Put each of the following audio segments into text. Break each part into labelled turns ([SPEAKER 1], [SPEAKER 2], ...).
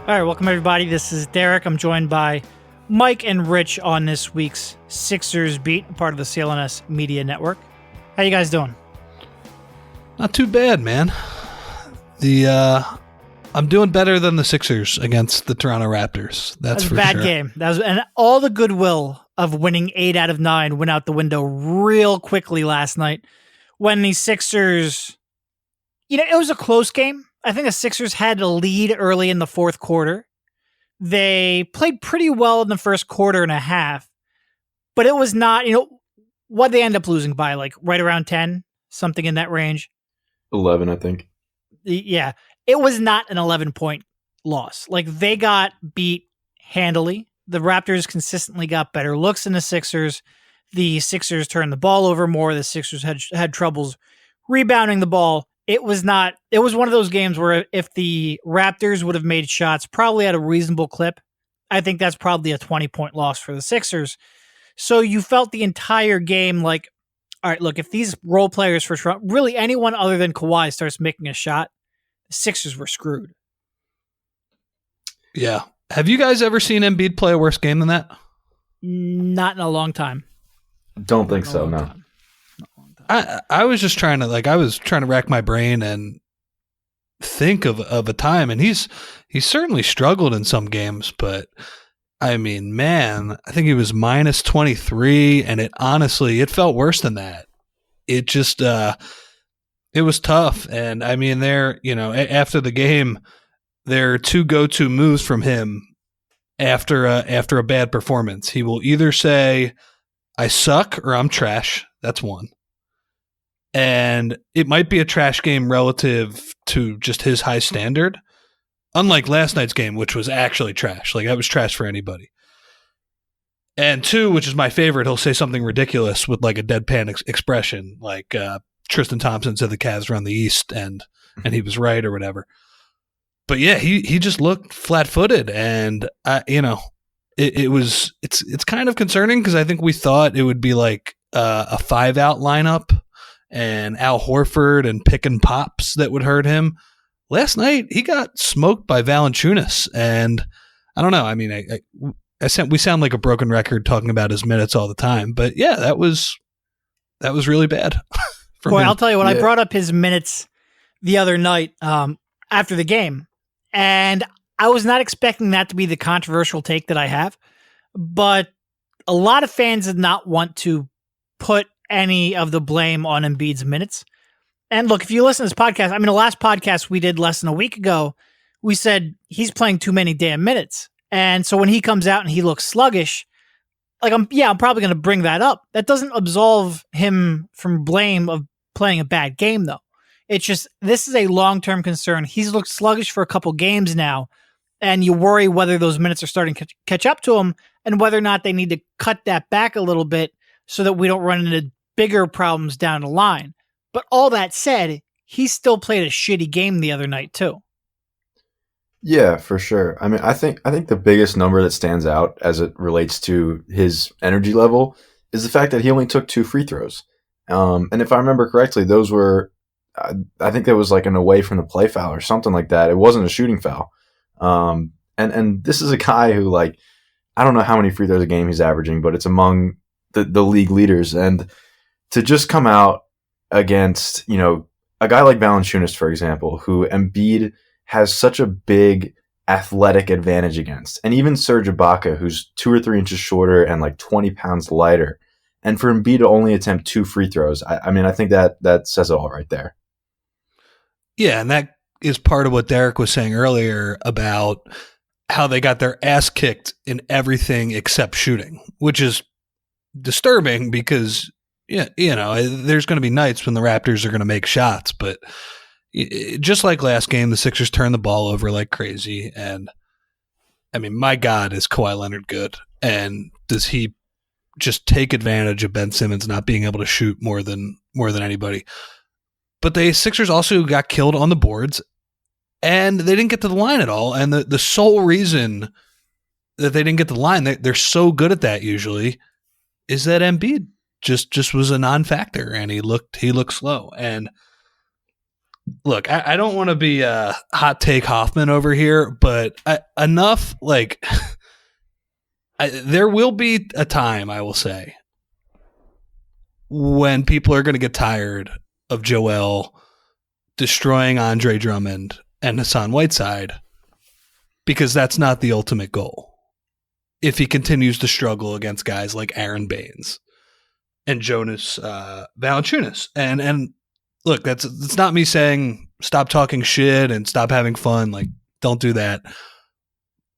[SPEAKER 1] All right, welcome everybody. This is Derek. I'm joined by Mike and Rich on this week's Sixers Beat, part of the CLNS Media Network. How you guys doing?
[SPEAKER 2] Not too bad, man. I'm doing better than the Sixers against the Toronto Raptors. That's for sure.
[SPEAKER 1] Bad game. And all the goodwill of winning 8 out of 9 went out the window real quickly last night when the Sixers, it was a close game. I think the Sixers had a lead early in the fourth quarter. They played pretty well in the first quarter and a half, but it was not, what they end up losing by, like right around 10, something in that range.
[SPEAKER 3] 11, I think.
[SPEAKER 1] Yeah. It was not an 11-point loss. Like, they got beat handily. The Raptors consistently got better looks than the Sixers. The Sixers turned the ball over more. The Sixers had troubles rebounding the ball. It was one of those games where if the Raptors would have made shots probably at a reasonable clip, I think that's probably a 20-point loss for the Sixers. So you felt the entire game like, all right, look, if these role players for Toronto, really anyone other than Kawhi starts making a shot, the Sixers were screwed.
[SPEAKER 2] Yeah. Have you guys ever seen Embiid play a worse game than that?
[SPEAKER 1] Not in a long time.
[SPEAKER 3] Don't think so, no.
[SPEAKER 2] I was just trying to rack my brain and think of a time, and he's certainly struggled in some games, but I mean, man, I think he was minus 23, and it felt worse than that. It just it was tough, and I mean, after the game, there are 2 go-to moves from him after a bad performance. He will either say, "I suck" or "I'm trash." That's one. And it might be a trash game relative to just his high standard, unlike last night's game, which was actually trash. Like, that was trash for anybody. And 2, which is my favorite, he'll say something ridiculous with like a deadpan expression, like Tristan Thompson said the Cavs run the East, and he was right or whatever. But yeah, he just looked flat-footed, and it's kind of concerning because I think we thought it would be like a 5-out lineup and Al Horford and pick and pops that would hurt him. Last night, he got smoked by Valanciunas, and I don't know. I mean, we sound like a broken record talking about his minutes all the time, but yeah, that was really bad.
[SPEAKER 1] Boy, I'll tell you what, I brought up his minutes the other night after the game, and I was not expecting that to be the controversial take that I have, but a lot of fans did not want to put any of the blame on Embiid's minutes. And look, if you listen to this podcast, I mean, the last podcast we did less than a week ago, we said he's playing too many damn minutes. And so when he comes out and he looks sluggish, like, I'm probably going to bring that up. That doesn't absolve him from blame of playing a bad game, though. It's just, this is a long-term concern. He's looked sluggish for a couple games now, and you worry whether those minutes are starting to catch up to him and whether or not they need to cut that back a little bit so that we don't run into bigger problems down the line. But all that said, he still played a shitty game the other night too.
[SPEAKER 3] Yeah, for sure. I mean, I think the biggest number that stands out as it relates to his energy level is the fact that he only took 2 free throws. And if I remember correctly, those were, I think there was like an away from the play foul or something like that. It wasn't a shooting foul. And this is a guy who, like, I don't know how many free throws a game he's averaging, but it's among the league leaders. And to just come out against, a guy like Valanciunas, for example, who Embiid has such a big athletic advantage against, and even Serge Ibaka, who's 2 or 3 inches shorter and like 20 pounds lighter, and for Embiid to only attempt 2 free throws, I mean, I think that says it all right there.
[SPEAKER 2] Yeah, and that is part of what Derek was saying earlier about how they got their ass kicked in everything except shooting, which is disturbing because, there's going to be nights when the Raptors are going to make shots, but just like last game, the Sixers turned the ball over like crazy. And I mean, my God, is Kawhi Leonard good? And does he just take advantage of Ben Simmons not being able to shoot more than anybody? But the Sixers also got killed on the boards, and they didn't get to the line at all. And the sole reason that they didn't get to the line, they're so good at that usually, is that Embiid just was a non-factor, and he looked slow. And look, I don't want to be a hot take Hofmann over here, but enough, like, there will be a time, I will say, when people are going to get tired of Joel destroying Andre Drummond and Hassan Whiteside, because that's not the ultimate goal. If he continues to struggle against guys like Aaron Baines and Jonas Valanciunas. And look, it's not me saying stop talking shit and stop having fun. Like, don't do that.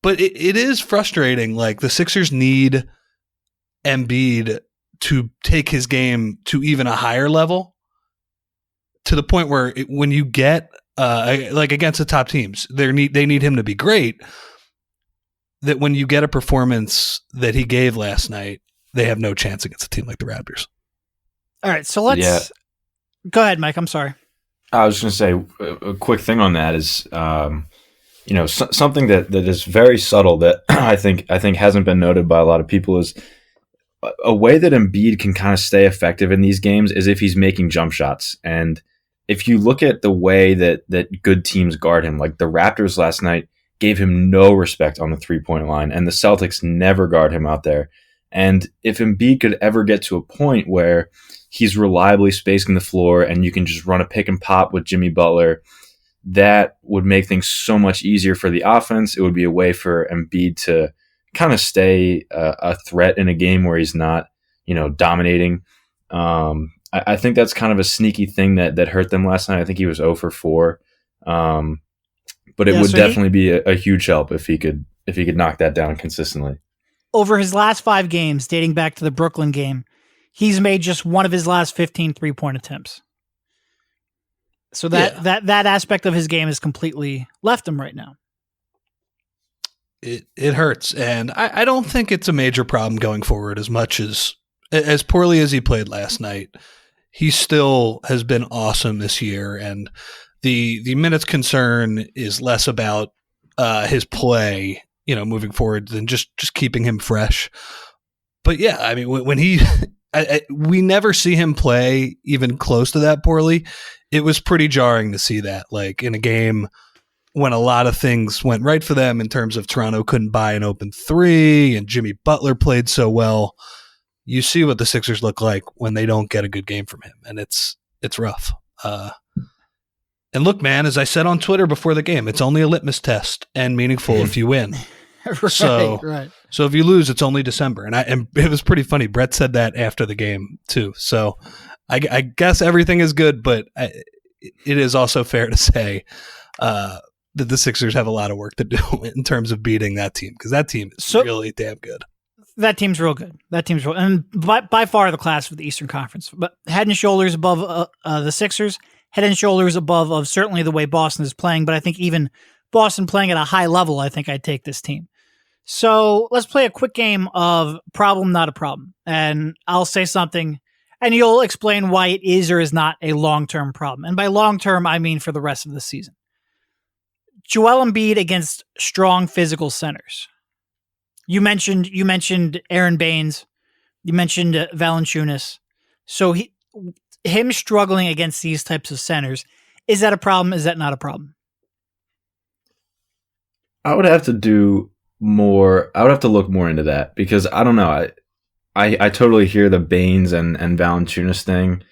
[SPEAKER 2] But it is frustrating. Like, the Sixers need Embiid to take his game to even a higher level, to the point where when you get like against the top teams, they need him to be great. That when you get a performance that he gave last night, they have no chance against a team like the Raptors.
[SPEAKER 1] All right, so let's go ahead, Mike. I'm sorry.
[SPEAKER 3] I was going to say a quick thing on that is, something that is very subtle that I think hasn't been noted by a lot of people is a way that Embiid can kind of stay effective in these games is if he's making jump shots. And if you look at the way that good teams guard him, like the Raptors last night gave him no respect on the 3-point line, and the Celtics never guard him out there. And if Embiid could ever get to a point where he's reliably spacing the floor and you can just run a pick and pop with Jimmy Butler, that would make things so much easier for the offense. It would be a way for Embiid to kind of stay a threat in a game where he's not, dominating. I think that's kind of a sneaky thing that hurt them last night. I think he was 0 for 4. But it would definitely be a huge help if he could knock that down consistently.
[SPEAKER 1] Over his last 5 games, dating back to the Brooklyn game, he's made just one of his last 15 3-point attempts. So that aspect of his game is completely left him right now.
[SPEAKER 2] It hurts, and I don't think it's a major problem going forward. As much as poorly as he played last night, he still has been awesome this year, and the minutes concern is less about his play, moving forward than just keeping him fresh. But yeah, I mean, when he, we never see him play even close to that poorly. It was pretty jarring to see that, like in a game when a lot of things went right for them in terms of Toronto couldn't buy an open 3 and Jimmy Butler played so well. You see what the Sixers look like when they don't get a good game from him, and it's rough. And look, man, as I said on Twitter before the game, it's only a litmus test and meaningful if you win.
[SPEAKER 1] Right.
[SPEAKER 2] So if you lose, it's only December. And it was pretty funny. Brett said that after the game too. So I guess everything is good, but it is also fair to say that the Sixers have a lot of work to do in terms of beating that team, because that team is really damn good.
[SPEAKER 1] That team's real good. And by far the class of the Eastern Conference, but head and shoulders above the Sixers. Head and shoulders above of certainly the way Boston is playing, but I think even Boston playing at a high level, I think I'd take this team. So let's play a quick game of problem, not a problem. And I'll say something, and you'll explain why it is or is not a long-term problem. And by long-term, I mean for the rest of the season. Joel Embiid against strong physical centers. You mentioned Aaron Baines. You mentioned Valanciunas. So him struggling against these types of centers, is that a problem? Is that not a problem?
[SPEAKER 3] I would have to do more. I would have to look more into that, because I don't know. I totally hear the Baines and Valanciunas thing,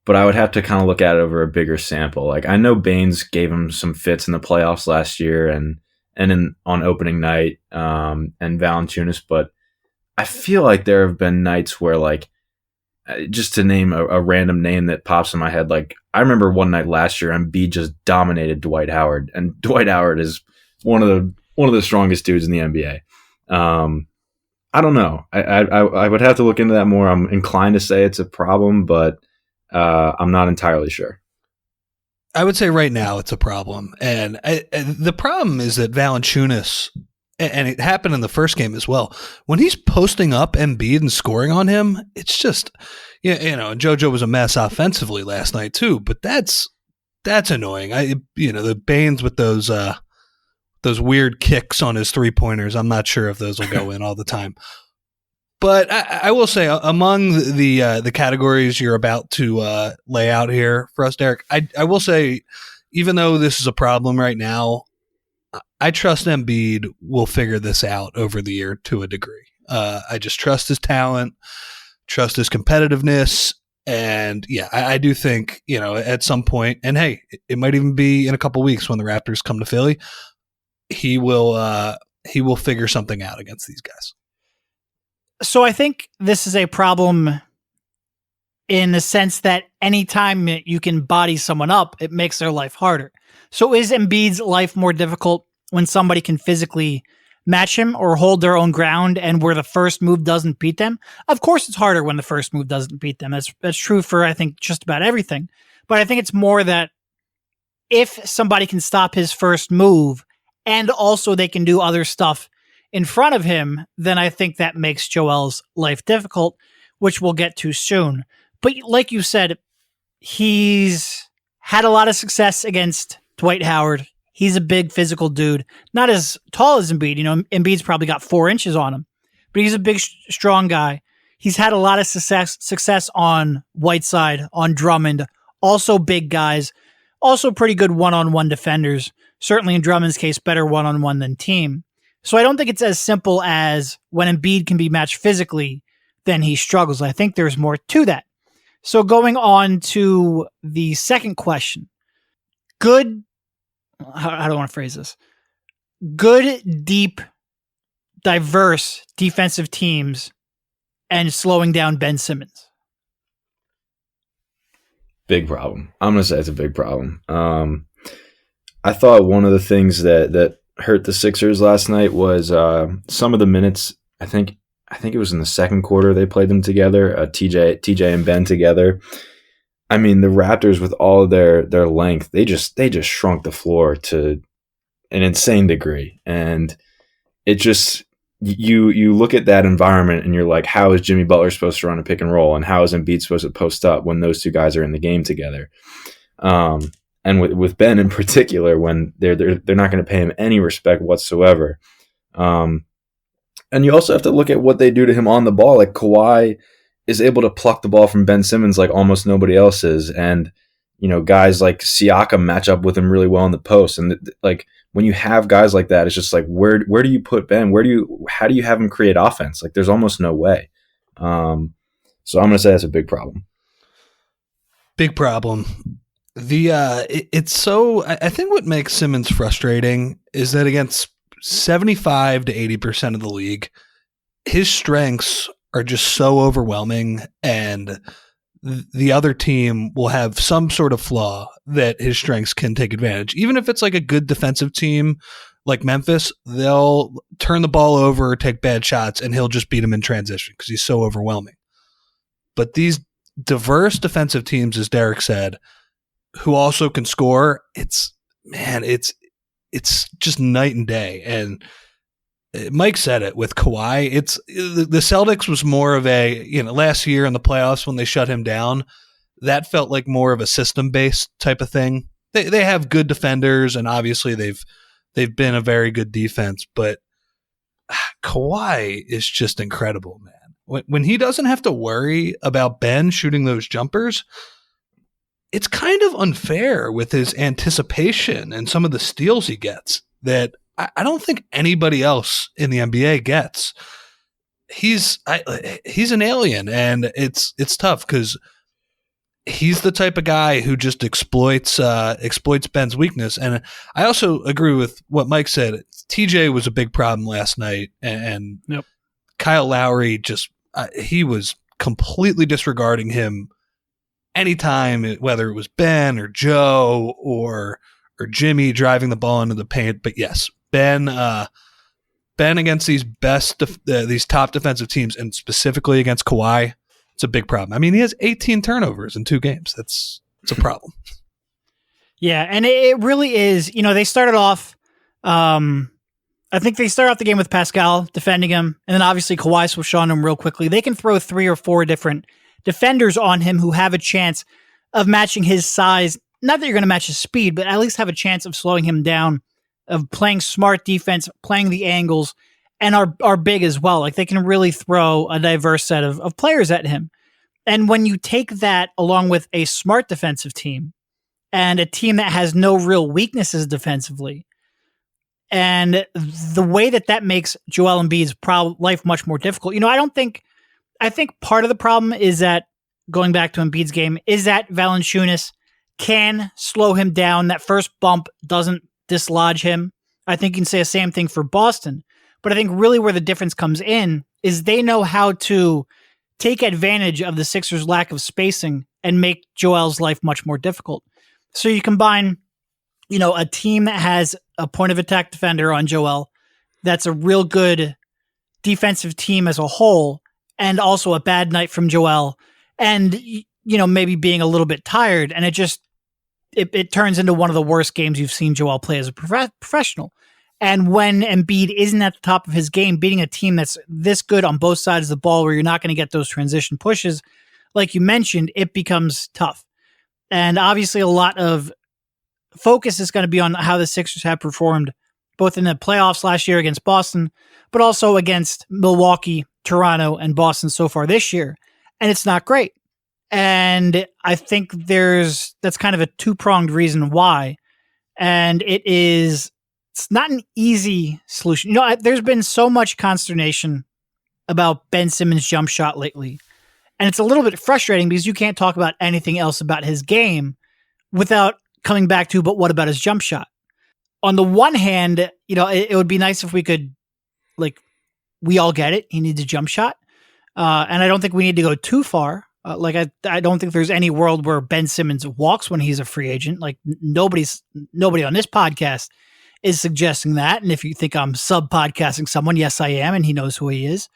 [SPEAKER 3] but I would have to kind of look at it over a bigger sample. Like, I know Baines gave him some fits in the playoffs last year and on opening night, and Valanciunas, but I feel like there have been nights where, like, just to name a random name that pops in my head, like I remember one night last year, Embiid just dominated Dwight Howard, and Dwight Howard is one of the strongest dudes in the NBA. I don't know. I would have to look into that more. I'm inclined to say it's a problem, but I'm not entirely sure.
[SPEAKER 2] I would say right now it's a problem, and the problem is that Valanciunas, and it happened in the first game as well, when he's posting up Embiid and scoring on him, it's just, and JoJo was a mess offensively last night too, but that's annoying. The Baines with those weird kicks on his 3-pointers, I'm not sure if those will go in all the time. But I will say, among the categories you're about to lay out here for us, Derek, I will say, even though this is a problem right now, I trust Embiid will figure this out over the year to a degree. I just trust his talent, trust his competitiveness. And yeah, I do think, at some point, and hey, it might even be in a couple weeks when the Raptors come to Philly, he will figure something out against these guys.
[SPEAKER 1] So I think this is a problem in the sense that anytime you can body someone up, it makes their life harder. So is Embiid's life more difficult when somebody can physically match him or hold their own ground and where the first move doesn't beat them? Of course it's harder when the first move doesn't beat them. That's true for, I think, just about everything. But I think it's more that if somebody can stop his first move and also they can do other stuff in front of him, then I think that makes Joel's life difficult, which we'll get to soon. But like you said, he's had a lot of success against Dwight Howard. He's a big physical dude, not as tall as Embiid. Embiid's probably got 4 inches on him, but he's a big, strong guy. He's had a lot of success on Whiteside, on Drummond, also big guys, also pretty good one-on-one defenders. Certainly in Drummond's case, better one-on-one than team. So I don't think it's as simple as when Embiid can be matched physically, then he struggles. I think there's more to that. So going on to the second question, good, how do I want to phrase this? Good, deep, diverse defensive teams and slowing down Ben Simmons.
[SPEAKER 3] Big problem. I'm going to say it's a big problem. I thought one of the things that hurt the Sixers last night was some of the minutes. I think it was in the second quarter they played them together, TJ and Ben together. I mean, the Raptors with all of their length, they just shrunk the floor to an insane degree. And it just you look at that environment and you're like, how is Jimmy Butler supposed to run a pick and roll, and how is Embiid supposed to post up when those two guys are in the game together? And with Ben in particular, when they're not going to pay him any respect whatsoever. And you also have to look at what they do to him on the ball. Like, Kawhi is able to pluck the ball from Ben Simmons like almost nobody else is. And, guys like Siakam match up with him really well in the post. And like, when you have guys like that, it's just like, where do you put Ben? How do you have him create offense? Like, there's almost no way. So I'm going to say that's a big problem.
[SPEAKER 2] Big problem. It's so, I think what makes Simmons frustrating is that against 75 to 80% of the league, his strengths are just so overwhelming, and the other team will have some sort of flaw that his strengths can take advantage. Even if it's like a good defensive team like Memphis, they'll turn the ball over or take bad shots, and he'll just beat them in transition because he's so overwhelming. But these diverse defensive teams, as Derek said, who also can score, it's just night and day. And Mike said it with Kawhi. The Celtics was more of a, last year in the playoffs when they shut him down, that felt like more of a system-based type of thing. They have good defenders, and obviously they've been a very good defense, but Kawhi is just incredible, man. When he doesn't have to worry about Ben shooting those jumpers, it's kind of unfair with his anticipation and some of the steals he gets that I don't think anybody else in the NBA gets. He's an alien, and it's tough because he's the type of guy who just exploits Ben's weakness. And I also agree with what Mike said. TJ was a big problem last night, and
[SPEAKER 1] yep.
[SPEAKER 2] Kyle Lowry he was completely disregarding him anytime, whether it was Ben or Joe or Jimmy driving the ball into the paint. But yes, Ben against these top defensive teams, and specifically against Kawhi, it's a big problem. I mean, he has 18 turnovers in 2 games. It's a problem.
[SPEAKER 1] Yeah, and it really is. They started off. I think they started off the game with Pascal defending him, and then obviously Kawhi switched on him real quickly. They can throw 3 or 4 different defenders on him who have a chance of matching his size. Not that you're going to match his speed, but at least have a chance of slowing him down, of playing smart defense, playing the angles, and are big as well. Like, they can really throw a diverse set of players at him. And when you take that along with a smart defensive team and a team that has no real weaknesses defensively. And the way that makes Joel Embiid's life much more difficult. I think part of the problem is that, going back to Embiid's game, is that Valanciunas can slow him down. That first bump doesn't dislodge him. I think you can say the same thing for Boston. But I think really where the difference comes in is they know how to take advantage of the Sixers' lack of spacing and make Joel's life much more difficult. So you combine, a team that has a point of attack defender on Joel, that's a real good defensive team as a whole, and also a bad night from Joel, and maybe being a little bit tired, and it turns into one of the worst games you've seen Joel play as a professional. And when Embiid isn't at the top of his game, beating a team that's this good on both sides of the ball, where you're not going to get those transition pushes, like you mentioned, it becomes tough. And obviously a lot of focus is going to be on how the Sixers have performed, both in the playoffs last year against Boston, but also against Milwaukee, Toronto, and Boston so far this year. And it's not great. And I think that's kind of a two-pronged reason why. And it's not an easy solution. There's been so much consternation about Ben Simmons' jump shot lately. And it's a little bit frustrating because you can't talk about anything else about his game without coming back to, but what about his jump shot? On the one hand, it would be nice if we could, we all get it. He needs a jump shot. And I don't think we need to go too far. I don't think there's any world where Ben Simmons walks when he's a free agent. Nobody on this podcast is suggesting that. And if you think I'm sub-podcasting someone, yes, I am, and he knows who he is.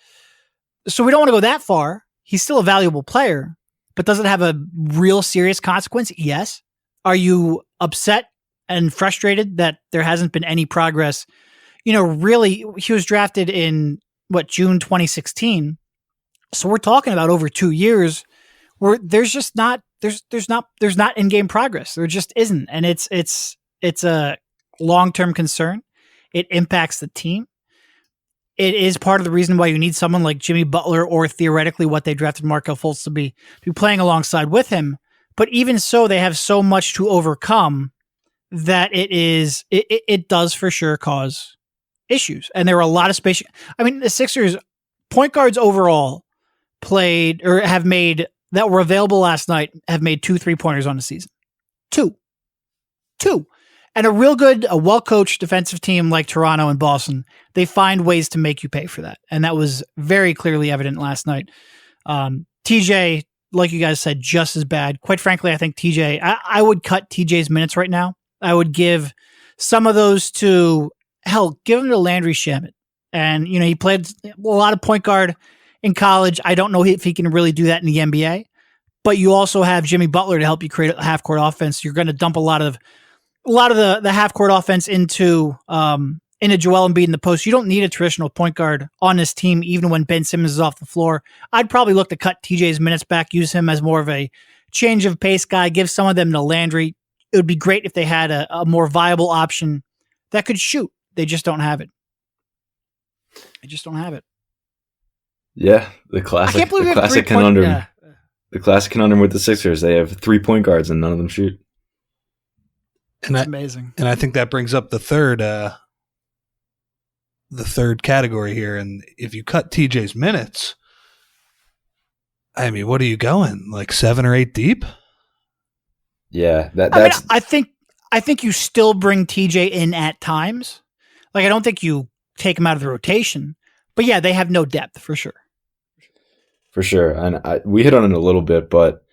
[SPEAKER 1] So we don't want to go that far. He's still a valuable player, but does it have a real serious consequence? Yes. Are you upset and frustrated that there hasn't been any progress? Really, he was drafted in June 2016. So we're talking about over 2 years where there's not in-game progress. There just isn't. And it's a long-term concern. It impacts the team. It is part of the reason why you need someone like Jimmy Butler, or theoretically what they drafted Markelle Fultz to be playing alongside with him. But even so, they have so much to overcome that it does for sure cause issues. And there were a lot of space. The Sixers point guards overall played or have made that were available last night have made 2 3-pointers on the season. Two. And a well-coached defensive team like Toronto and Boston, they find ways to make you pay for that. And that was very clearly evident last night. TJ, like you guys said, just as bad. Quite frankly, I think TJ, I would cut TJ's minutes right now. I would give some of those to, give him to Landry Shamet. And, he played a lot of point guard in college. I don't know if he can really do that in the NBA. But you also have Jimmy Butler to help you create a half-court offense. You're going to dump a lot of the half-court offense into Joel Embiid in the post. You don't need a traditional point guard on this team, even when Ben Simmons is off the floor. I'd probably look to cut TJ's minutes back, use him as more of a change of pace guy, give some of them to Landry. It would be great if they had a more viable option that could shoot. They just don't have it.
[SPEAKER 3] Yeah, the classic.
[SPEAKER 1] I can't believe
[SPEAKER 3] the classic conundrum. The classic conundrum with the Sixers. They have 3 point guards and none of them shoot.
[SPEAKER 2] And
[SPEAKER 1] that's amazing.
[SPEAKER 2] And I think that brings up the third category here. And if you cut TJ's minutes, what are you going? 7 or 8 deep?
[SPEAKER 3] Yeah,
[SPEAKER 1] I think you still bring TJ in at times. I don't think you take him out of the rotation. But yeah, they have no depth for sure.
[SPEAKER 3] For sure. And we hit on it a little bit, but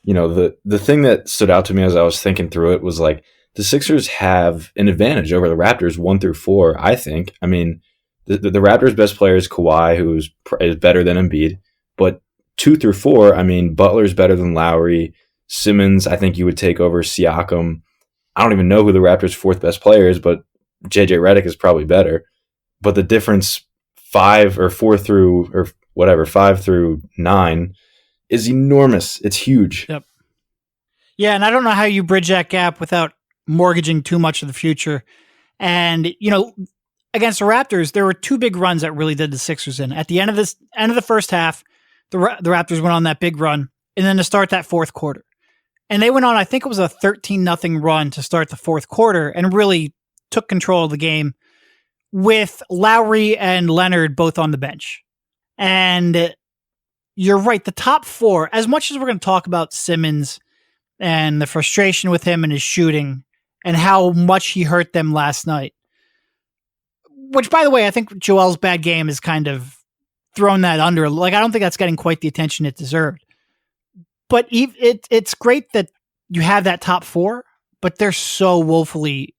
[SPEAKER 3] the thing that stood out to me as I was thinking through it was the Sixers have an advantage over the Raptors 1 through 4, I think. The Raptors' best player is Kawhi, who is better than Embiid. But 2 through 4, Butler's better than Lowry. Simmons, I think you would take over Siakam. I don't even know who the Raptors' 4th best player is, but JJ Redick is probably better. But the difference 5 through 9 is enormous. It's huge.
[SPEAKER 1] Yep. Yeah, and I don't know how you bridge that gap without mortgaging too much of the future. And, against the Raptors, there were 2 big runs that really did the Sixers in. At the end of the first half, the Raptors went on that big run, and then to start that fourth quarter. And they went on, I think it was a 13-0 run to start the fourth quarter and really took control of the game with Lowry and Leonard both on the bench. And you're right, the top four, as much as we're going to talk about Simmons and the frustration with him and his shooting and how much he hurt them last night, which, by the way, I think Joel's bad game has kind of thrown that under. Like, I don't think that's getting quite the attention it deserved. But it's great that you have that top four, but they're so woefully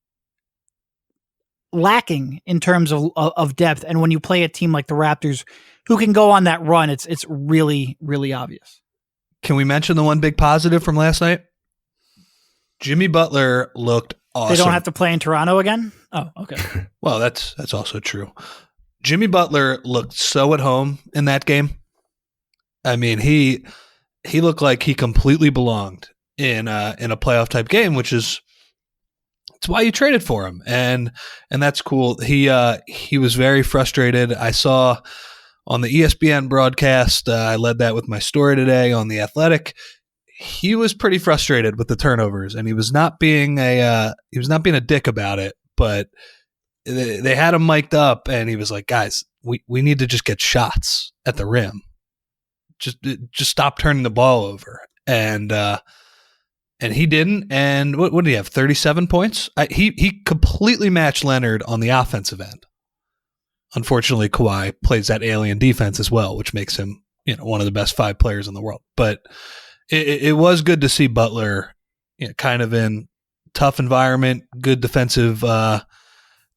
[SPEAKER 1] lacking in terms of depth. And when you play a team like the Raptors who can go on that run, it's really, really obvious.
[SPEAKER 2] Can we mention the one big positive from last night? Jimmy Butler looked awesome.
[SPEAKER 1] They don't have to play in Toronto again? Oh, okay.
[SPEAKER 2] Well, that's also true. Jimmy Butler looked so at home in that game. I mean, he looked like he completely belonged in a playoff type game, which is it's why you traded for him, and that's cool. He was very frustrated. I saw on the ESPN broadcast. I led that with my story today on The Athletic. He was pretty frustrated with the turnovers, and he was not being a dick about it. But they had him mic'd up, and he was like, "Guys, we need to just get shots at the rim. Just stop turning the ball over." And he didn't. And what did he have? 37 points. He completely matched Leonard on the offensive end. Unfortunately, Kawhi plays that alien defense as well, which makes him, one of the best 5 players in the world. But it was good to see Butler, kind of in tough environment, good defensive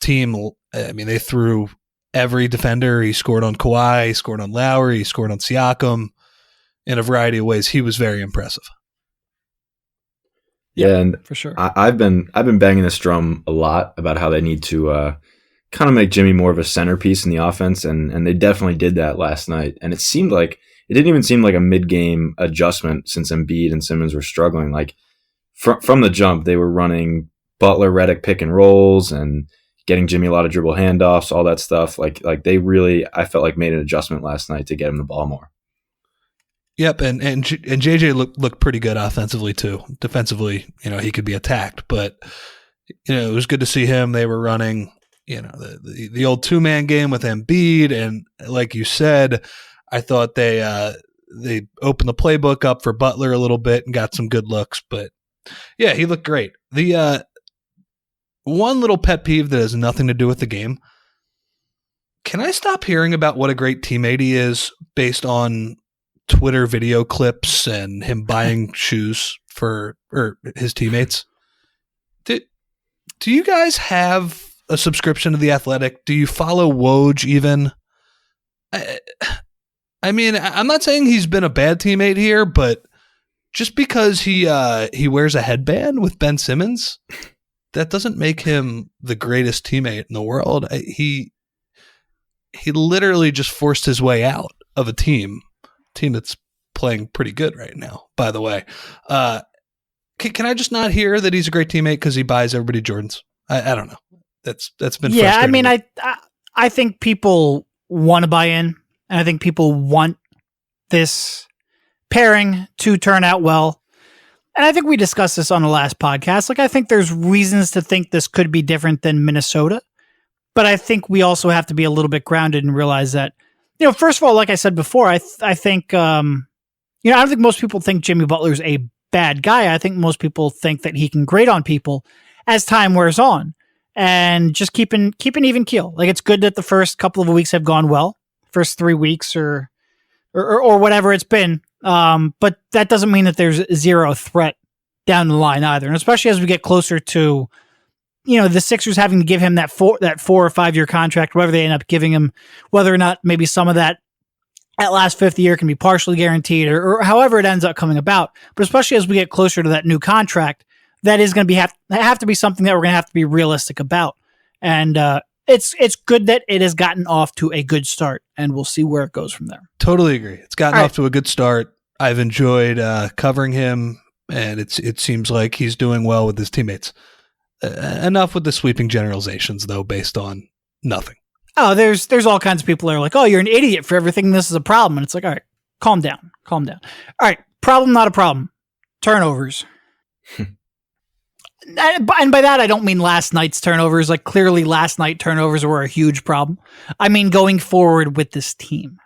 [SPEAKER 2] team. I mean, they threw every defender. He scored on Kawhi, he scored on Lowry, he scored on Siakam in a variety of ways. He was very impressive.
[SPEAKER 3] Yeah, and
[SPEAKER 1] for sure.
[SPEAKER 3] I've been banging this drum a lot about how they need to kind of make Jimmy more of a centerpiece in the offense, and they definitely did that last night. And it didn't even seem like a mid-game adjustment since Embiid and Simmons were struggling. Like from the jump, they were running Butler Redick pick and rolls and getting Jimmy a lot of dribble handoffs, all that stuff. Like they really, I felt like, made an adjustment last night to get him the ball more.
[SPEAKER 2] Yep, and JJ looked pretty good offensively too. Defensively, he could be attacked, but it was good to see him. They were running, the old 2-man game with Embiid, and like you said, I thought they opened the playbook up for Butler a little bit and got some good looks. But yeah, he looked great. The one little pet peeve that has nothing to do with the game. Can I stop hearing about what a great teammate he is based on Twitter video clips and him buying shoes for his teammates? Do you guys have a subscription to The Athletic? Do you follow Woj even? I mean, I'm not saying he's been a bad teammate here, but just because he wears a headband with Ben Simmons, that doesn't make him the greatest teammate in the world. He literally just forced his way out of a team that's playing pretty good right now, by the way. Can I just not hear that he's a great teammate because he buys everybody Jordans? I don't know. That's been frustrating.
[SPEAKER 1] Yeah, I mean, I think people want to buy in, and I think people want this pairing to turn out well. And I think we discussed this on the last podcast. Like, I think there's reasons to think this could be different than Minnesota, but I think we also have to be a little bit grounded and realize that, first of all, like I said before, I think, I don't think most people think Jimmy Butler's a bad guy. I think most people think that he can grate on people as time wears on, and just keep an even keel. Like, it's good that the first couple of weeks have gone well, first 3 weeks or whatever it's been. But that doesn't mean that there's zero threat down the line either. And especially as we get closer to, the Sixers having to give him that 4 or 5 year contract, whatever they end up giving him, whether or not maybe some of that last 5th year can be partially guaranteed or however it ends up coming about. But especially as we get closer to that new contract, that is going to have to be something that we're going to have to be realistic about. And, it's good that it has gotten off to a good start, and we'll see where it goes from there.
[SPEAKER 2] Totally agree. It's gotten off to a good start. I've enjoyed covering him, and it seems like he's doing well with his teammates. Enough with the sweeping generalizations, though, based on nothing.
[SPEAKER 1] Oh, there's all kinds of people that are like, oh, you're an idiot for everything. This is a problem. And it's like, all right, calm down. All right, problem, not a problem. Turnovers. And by that, I don't mean last night's turnovers. Like, clearly last night turnovers were a huge problem. I mean, going forward with this team.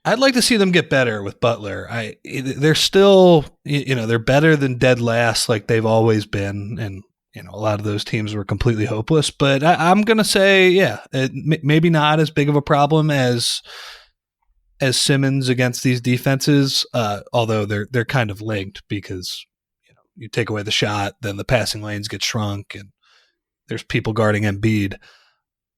[SPEAKER 2] I'd like to see them get better with Butler. They're still, they're better than dead last like they've always been. And, a lot of those teams were completely hopeless. But I'm going to say, maybe not as big of a problem as Simmons against these defenses, although they're kind of linked because you take away the shot, then the passing lanes get shrunk, and there's people guarding Embiid.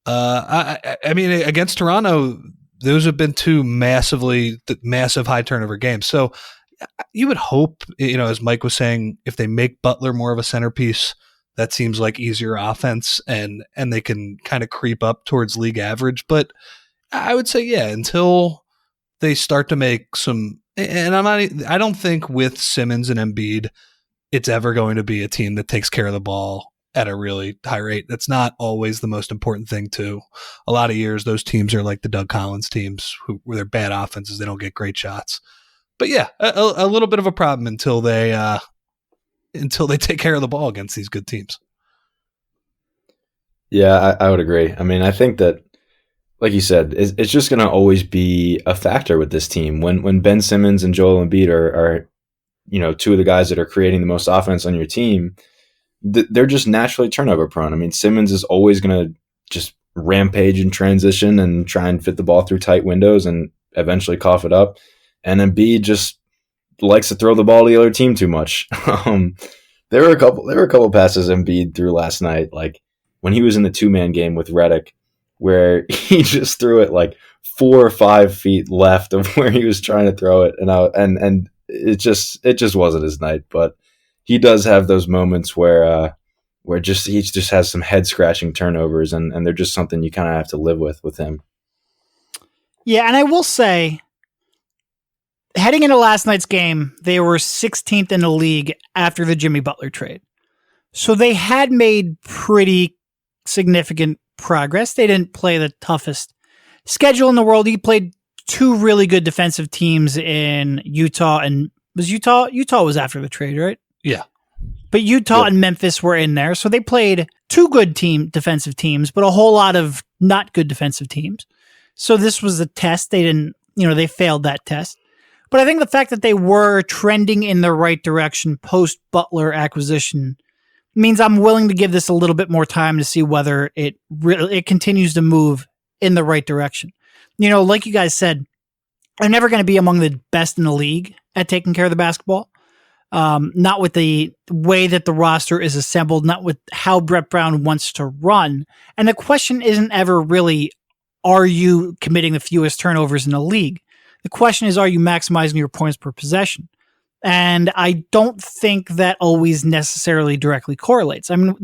[SPEAKER 2] I mean, against Toronto, those have been two massive high turnover games. So you would hope, as Mike was saying, if they make Butler more of a centerpiece, that seems like easier offense, and they can kind of creep up towards league average. But I would say, until they start to make some, and I don't think with Simmons and Embiid, it's ever going to be a team that takes care of the ball at a really high rate. That's not always the most important thing too. A lot of years, those teams are like the Doug Collins teams where they're bad offenses. They don't get great shots. But a little bit of a problem until they take care of the ball against these good teams.
[SPEAKER 3] Yeah, I would agree. I mean, I think that, like you said, it's just going to always be a factor with this team. When Ben Simmons and Joel Embiid are two of the guys that are creating the most offense on your team, they're just naturally turnover prone. I mean, Simmons is always going to just rampage in transition and try and fit the ball through tight windows and eventually cough it up. And Embiid just likes to throw the ball to the other team too much. There were a couple passes Embiid threw last night, like when he was in the 2-man game with Redick, where he just threw it like 4 or 5 feet left of where he was trying to throw it, and it just wasn't his night. But he does have those moments where he just has some head scratching turnovers, and they're just something you kind of have to live with him.
[SPEAKER 1] Yeah, and I will say, heading into last night's game, they were 16th in the league after the Jimmy Butler trade. So they had made pretty significant progress. They didn't play the toughest schedule in the world. He played 2 really good defensive teams in Utah, and Utah was after the trade, right?
[SPEAKER 2] Yeah.
[SPEAKER 1] But Utah and Memphis were in there. So they played 2 good defensive teams, but a whole lot of not good defensive teams. So this was a test. They didn't, they failed that test. But I think the fact that they were trending in the right direction post Butler acquisition means I'm willing to give this a little bit more time to see whether it continues to move in the right direction. Like you guys said, they're never going to be among the best in the league at taking care of the basketball. Not with the way that the roster is assembled, not with how Brett Brown wants to run. And the question isn't ever really, are you committing the fewest turnovers in the league? The question is, are you maximizing your points per possession? And I don't think that always necessarily directly correlates. I mean,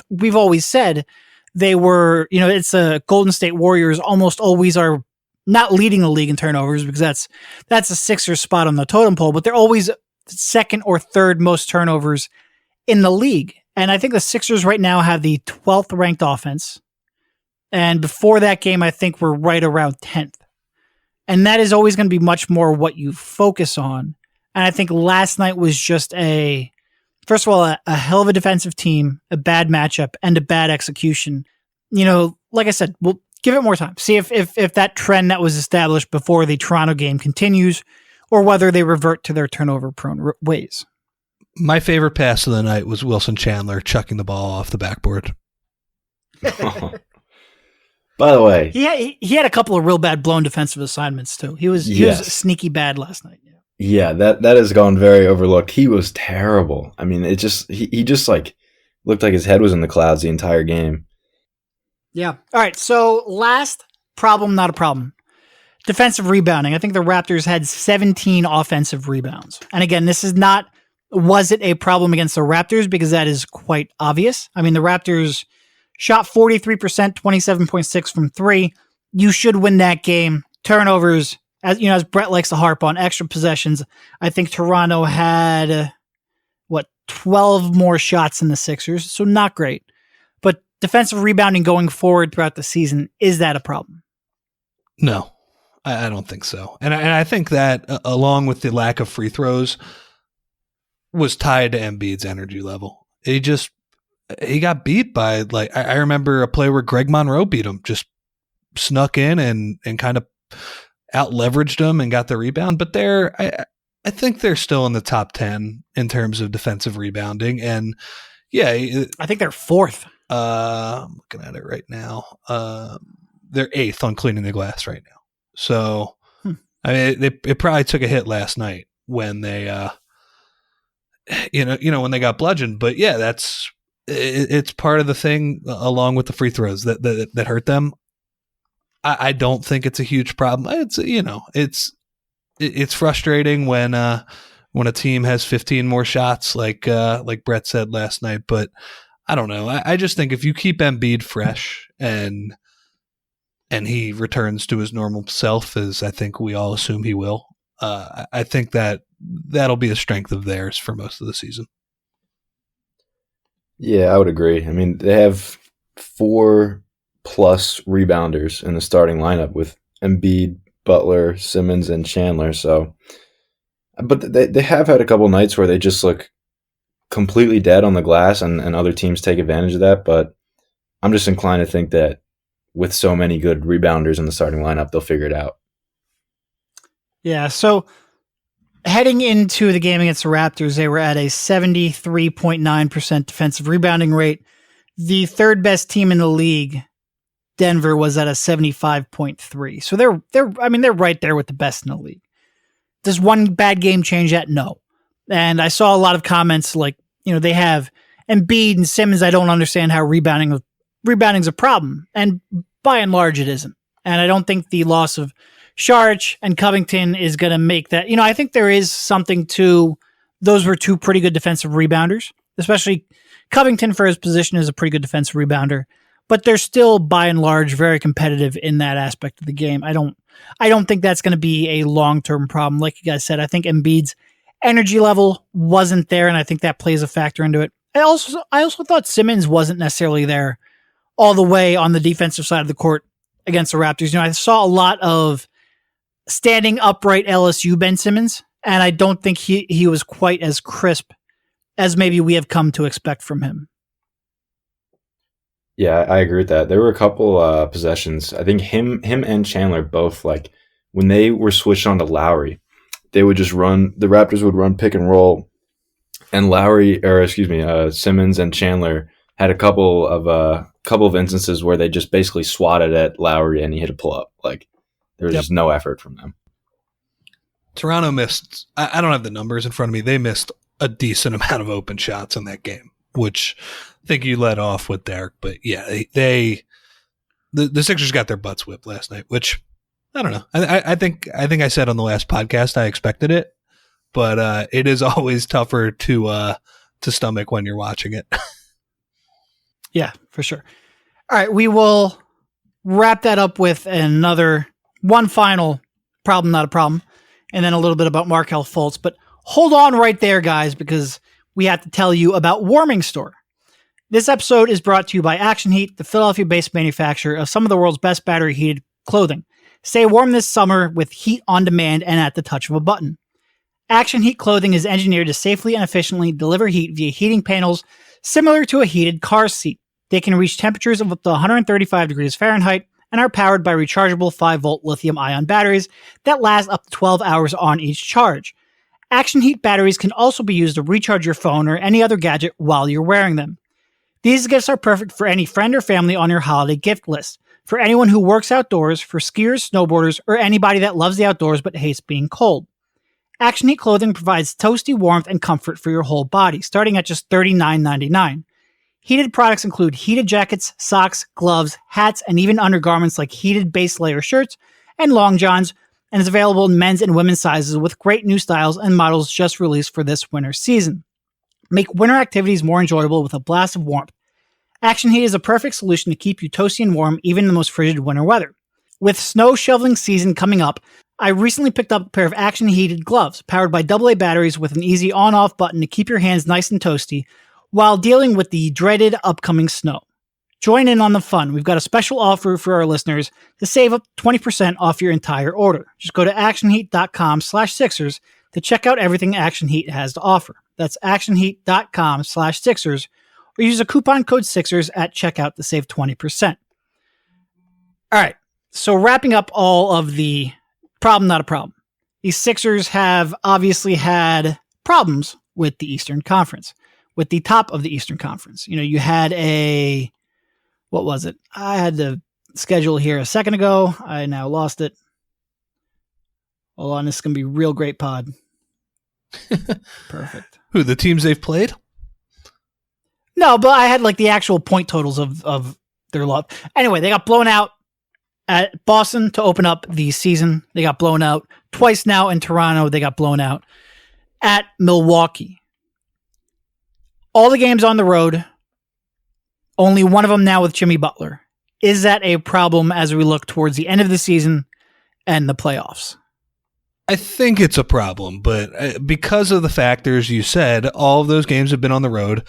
[SPEAKER 1] we've always said they were, it's Golden State Warriors almost always are not leading the league in turnovers because that's a Sixers spot on the totem pole, but they're always second or third most turnovers in the league. And I think the Sixers right now have the 12th ranked offense. And before that game, I think we're right around 10th. And that is always going to be much more what you focus on. And I think last night was just first of all, a hell of a defensive team, a bad matchup, and a bad execution. Like I said, we'll give it more time. See if that trend that was established before the Toronto game continues, or whether they revert to their turnover-prone ways.
[SPEAKER 2] My favorite pass of the night was Wilson Chandler chucking the ball off the backboard.
[SPEAKER 3] By the way,
[SPEAKER 1] he had a couple of real bad blown defensive assignments too. He was sneaky bad last night.
[SPEAKER 3] Yeah, that has gone very overlooked. He was terrible. I mean, he just like looked like his head was in the clouds the entire game.
[SPEAKER 1] Yeah. All right. So last problem, not a problem. Defensive rebounding. I think the Raptors had 17 offensive rebounds. And again, this is not, was it a problem against the Raptors? Because that is quite obvious. I mean, the Raptors shot 43%, 27.6 from 3. You should win that game. Turnovers, as Brett likes to harp on, extra possessions. I think Toronto had 12 more shots than the Sixers, so not great. But defensive rebounding going forward throughout the season, is that a problem?
[SPEAKER 2] No, I don't think so. And I think that along with the lack of free throws, was tied to Embiid's energy level. He got beat by, like, I remember a play where Greg Monroe beat him, just snuck in and kind of out leveraged him and got the rebound. But I think they're still in the top 10 in terms of defensive rebounding. And yeah,
[SPEAKER 1] I think they're fourth.
[SPEAKER 2] I'm looking at it right now. They're eighth on cleaning the glass right now. So, I mean, it probably took a hit last night when they, when they got bludgeoned. But yeah, it's part of the thing, along with the free throws that hurt them. I don't think it's a huge problem. It's frustrating when a team has 15 more shots, like Brett said last night. But I don't know. I just think if you keep Embiid fresh and he returns to his normal self, as I think we all assume he will, I think that'll be a strength of theirs for most of the season.
[SPEAKER 3] Yeah, I would agree. I mean, they have 4+ rebounders in the starting lineup with Embiid, Butler, Simmons, and Chandler. So, but they have had a couple nights where they just look completely dead on the glass, and other teams take advantage of that. But I'm just inclined to think that with so many good rebounders in the starting lineup, they'll figure it out.
[SPEAKER 1] Yeah, so heading into the game against the Raptors, they were at a 73.9% defensive rebounding rate. The third best team in the league, Denver, was at a 75.3. So they're right there with the best in the league. Does one bad game change that? No. And I saw a lot of comments like, they have Embiid and Simmons. I don't understand how rebounding's a problem. And by and large, it isn't. And I don't think the loss of Saric and Covington is going to make that. I think there is something to, those were two pretty good defensive rebounders, especially Covington for his position is a pretty good defensive rebounder, but they're still by and large very competitive in that aspect of the game. I don't think that's going to be a long-term problem. Like you guys said, I think Embiid's energy level wasn't there, and I think that plays a factor into it. I also thought Simmons wasn't necessarily there all the way on the defensive side of the court against the Raptors. I saw a lot of standing upright LSU Ben Simmons, and I don't think he was quite as crisp as maybe we have come to expect from him.
[SPEAKER 3] Yeah, I agree with that. There were a couple possessions. I think him and Chandler both, like, when they were switched on to Lowry, they would just run. The Raptors would run pick and roll, and Simmons and Chandler had a couple of instances where they just basically swatted at Lowry and he hit a pull up. Like, there was just no effort from them.
[SPEAKER 2] Toronto missed. I don't have the numbers in front of me. They missed a decent amount of open shots in that game, which I think you led off with Derek. But yeah, the Sixers got their butts whipped last night, which I don't know. I think I said on the last podcast I expected it, but it is always tougher to stomach when you're watching it.
[SPEAKER 1] Yeah, for sure. All right, we will wrap that up with one final problem, not a problem, and then a little bit about Markelle Fultz. But hold on right there, guys, because we have to tell you about Warming Store. This episode is brought to you by Action Heat, the Philadelphia-based manufacturer of some of the world's best battery-heated clothing. Stay warm this summer with heat on demand and at the touch of a button. Action Heat clothing is engineered to safely and efficiently deliver heat via heating panels similar to a heated car seat. They can reach temperatures of up to 135 degrees Fahrenheit and are powered by rechargeable 5-volt lithium-ion batteries that last up to 12 hours on each charge. Action Heat batteries can also be used to recharge your phone or any other gadget while you're wearing them. These gifts are perfect for any friend or family on your holiday gift list, for anyone who works outdoors, for skiers, snowboarders, or anybody that loves the outdoors but hates being cold. Action Heat clothing provides toasty warmth and comfort for your whole body, starting at just $39.99. Heated products include heated jackets, socks, gloves, hats, and even undergarments like heated base layer shirts and long johns, and is available in men's and women's sizes with great new styles and models just released for this winter season. Make winter activities more enjoyable with a blast of warmth. Action Heat is a perfect solution to keep you toasty and warm even in the most frigid winter weather. With snow shoveling season coming up, I recently picked up a pair of Action Heated gloves powered by AA batteries with an easy on-off button to keep your hands nice and toasty while dealing with the dreaded upcoming snow. Join in on the fun. We've got a special offer for our listeners to save up 20% off your entire order. Just go to actionheat.com/Sixers to check out everything Action Heat has to offer. That's actionheat.com/Sixers, or use a coupon code Sixers at checkout to save 20%. All right. So wrapping up all of the problem, not a problem. The Sixers have obviously had problems with the Eastern Conference, with the top of the Eastern Conference. You had what was it? I had the schedule here a second ago. I now lost it. Hold on. This is going to be a real great pod. Perfect.
[SPEAKER 2] Who, the teams they've played?
[SPEAKER 1] No, but I had like the actual point totals of their love. Anyway, they got blown out at Boston to open up the season. They got blown out twice now in Toronto. They got blown out at Milwaukee. All the games on the road. Only one of them now with Jimmy Butler. Is that a problem as we look towards the end of the season and the playoffs?
[SPEAKER 2] I think it's a problem, but because of the factors you said, all of those games have been on the road.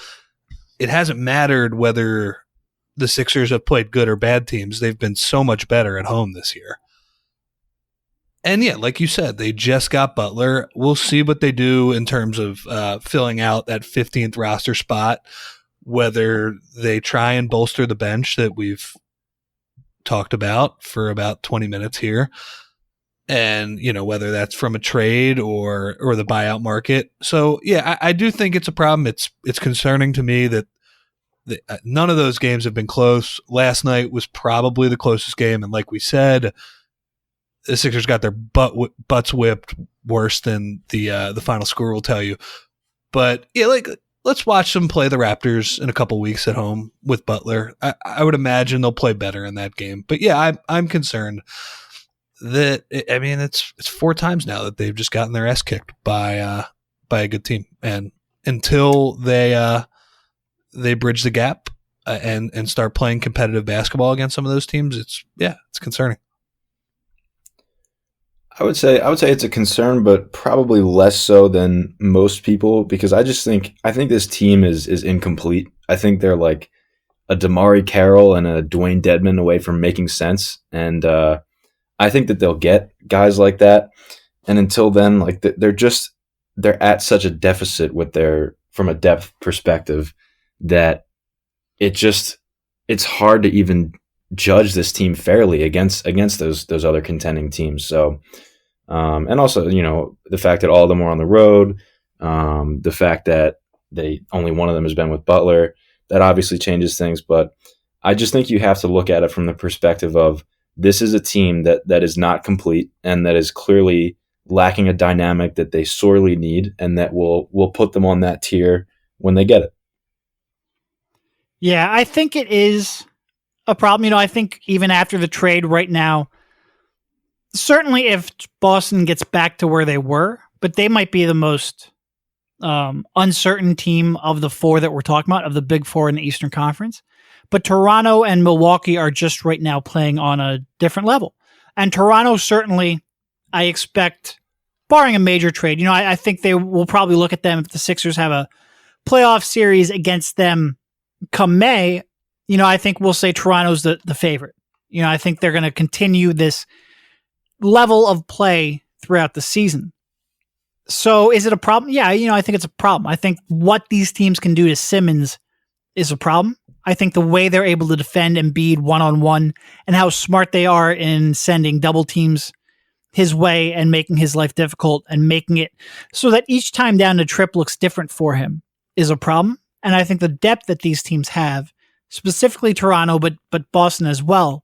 [SPEAKER 2] It hasn't mattered whether the Sixers have played good or bad teams. They've been so much better at home this year. And yeah, like you said, they just got Butler. We'll see what they do in terms of filling out that 15th roster spot, whether they try and bolster the bench that we've talked about for about 20 minutes here. And, whether that's from a trade or the buyout market. So, yeah, I do think it's a problem. It's concerning to me that none of those games have been close. Last night was probably the closest game. And like we said, the Sixers got their butts whipped worse than the final score will tell you. But, yeah, let's watch them play the Raptors in a couple weeks at home with Butler. I would imagine they'll play better in that game. But, yeah, I'm concerned that, it's 4 times now that they've just gotten their ass kicked by a good team, and until they bridge the gap and start playing competitive basketball against some of those teams, it's concerning.
[SPEAKER 3] I would say it's a concern, but probably less so than most people, because I think this team is incomplete. I think they're like a Damari Carroll and a Dwayne Dedmon away from making sense, and I think that they'll get guys like that. And until then, like they're at such a deficit from a depth perspective that it's hard to even judge this team fairly against those other contending teams. So, and also, the fact that all of them are on the road, the fact that only one of them has been with Butler, that obviously changes things. But I just think you have to look at it from the perspective of, this is a team that is not complete and that is clearly lacking a dynamic that they sorely need, and that will put them on that tier when they get it.
[SPEAKER 1] Yeah, I think it is a problem. I think even after the trade right now, certainly if Boston gets back to where they were, but they might be the most uncertain team of the 4 that we're talking about, of the big 4 in the Eastern Conference. But Toronto and Milwaukee are just right now playing on a different level. And Toronto, certainly, I expect, barring a major trade, I think they will probably look at them if the Sixers have a playoff series against them come May. I think we'll say Toronto's the favorite. I think they're going to continue this level of play throughout the season. So is it a problem? Yeah, I think it's a problem. I think what these teams can do to Simmons is a problem. I think the way they're able to defend Embiid one-on-one and how smart they are in sending double teams his way and making his life difficult and making it so that each time down the trip looks different for him is a problem. And I think the depth that these teams have, specifically Toronto, but Boston as well,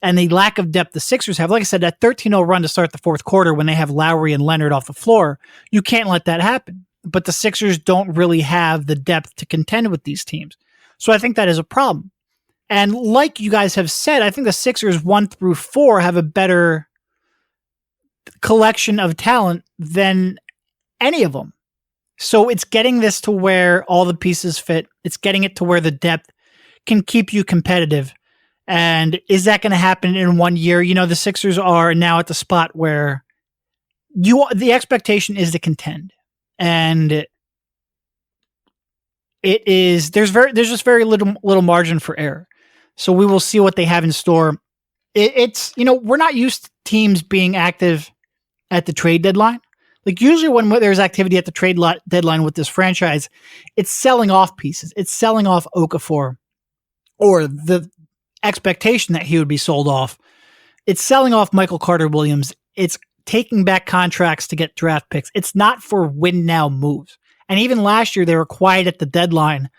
[SPEAKER 1] and the lack of depth the Sixers have, like I said, that 13-0 run to start the fourth quarter when they have Lowry and Leonard off the floor, you can't let that happen. But the Sixers don't really have the depth to contend with these teams. So I think that is a problem. And like you guys have said, I think the Sixers 1 through 4 have a better collection of talent than any of them. So it's getting this to where all the pieces fit. It's getting it to where the depth can keep you competitive. And is that going to happen in 1 year? The Sixers are now at the spot where the expectation is to contend. And there's just very little margin for error. So we will see what they have in store. We're not used to teams being active at the trade deadline. Like usually when there's activity at the trade deadline with this franchise, it's selling off pieces. It's selling off Okafor, or the expectation that he would be sold off. It's selling off Michael Carter-Williams. It's taking back contracts to get draft picks. It's not for win now moves. And even last year, they were quiet at the deadline,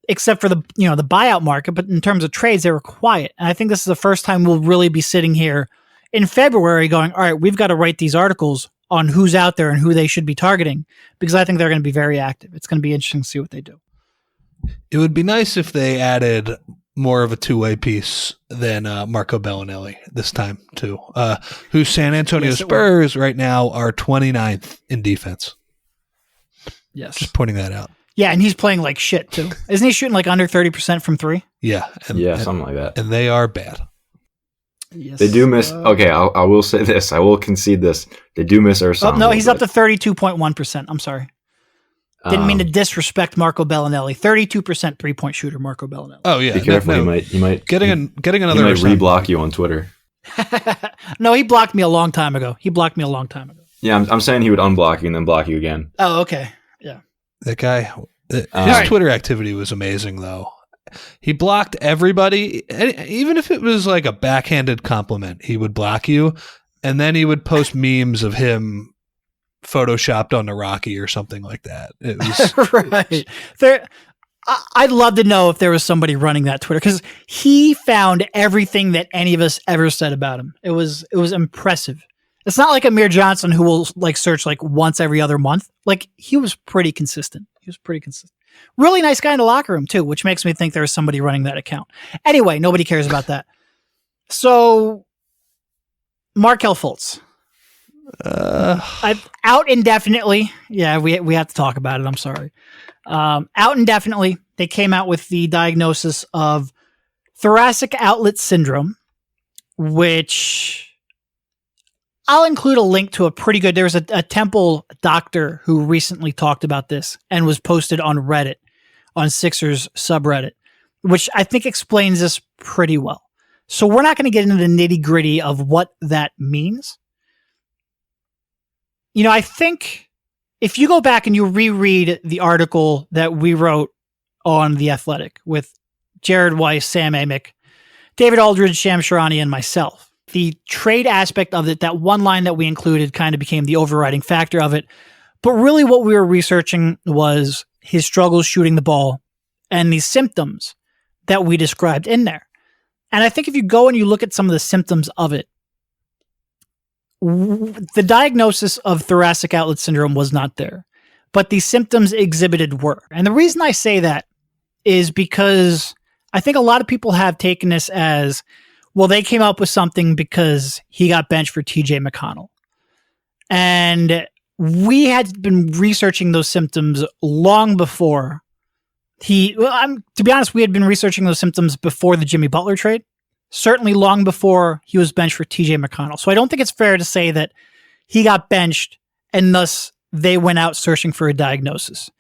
[SPEAKER 1] except for the buyout market. But in terms of trades, they were quiet. And I think this is the first time we'll really be sitting here in February going, all right, we've got to write these articles on who's out there and who they should be targeting, because I think they're going to be very active. It's going to be interesting to see what they do.
[SPEAKER 2] It would be nice if they added more of a two-way piece than Marco Bellinelli this time, too, whose San Antonio Spurs right now are 29th in defense.
[SPEAKER 1] Yes.
[SPEAKER 2] Just pointing that out.
[SPEAKER 1] Yeah, and he's playing like shit, too. Isn't he shooting like under 30% from three?
[SPEAKER 2] Yeah.
[SPEAKER 3] Something like that.
[SPEAKER 2] And they are bad.
[SPEAKER 1] Yes.
[SPEAKER 3] They do miss. Okay, I will say this. I will concede this. They do miss Ersan.
[SPEAKER 1] Oh, no, he's up to 32.1%. I'm sorry. Didn't mean to disrespect Marco Bellinelli. 32% 3-point shooter, Marco Bellinelli.
[SPEAKER 2] Oh yeah,
[SPEAKER 3] be careful. He might
[SPEAKER 2] getting another.
[SPEAKER 3] He might reblock you on Twitter.
[SPEAKER 1] No, he blocked me a long time ago.
[SPEAKER 3] Yeah, I'm saying he would unblock you and then block you again.
[SPEAKER 1] Oh, okay. Yeah.
[SPEAKER 2] That guy. His Twitter activity was amazing, though. He blocked everybody, even if it was like a backhanded compliment. He would block you, and then he would post memes of him photoshopped on the Rocky or something like that. It was
[SPEAKER 1] right. I'd love to know if there was somebody running that Twitter, because he found everything that any of us ever said about him. It was impressive. It's not like Amir Johnson, who will like search like once every other month. Like he was pretty consistent. Really nice guy in the locker room too, which makes me think there was somebody running that account. Anyway, nobody cares about that. So Markelle Fultz. Out indefinitely. Yeah, we have to talk about it. I'm sorry. Out indefinitely. They came out with the diagnosis of thoracic outlet syndrome, which I'll include a link to there was a Temple doctor who recently talked about this and was posted on Reddit, on Sixers subreddit, which I think explains this pretty well. So we're not going to get into the nitty-gritty of what that means. I think if you go back and you reread the article that we wrote on The Athletic with Jared Weiss, Sam Amick, David Aldridge, Sham Sharani, and myself, the trade aspect of it, that one line that we included kind of became the overriding factor of it. But really what we were researching was his struggles shooting the ball and the symptoms that we described in there. And I think if you go and you look at some of the symptoms of it, the diagnosis of thoracic outlet syndrome was not there, but the symptoms exhibited were. And the reason I say that is because I think a lot of people have taken this as, well, they came up with something because he got benched for TJ McConnell. And we had been researching those symptoms long before to be honest, we had been researching those symptoms before the Jimmy Butler trade. Certainly long before he was benched for TJ McConnell. So I don't think it's fair to say that he got benched and thus they went out searching for a diagnosis.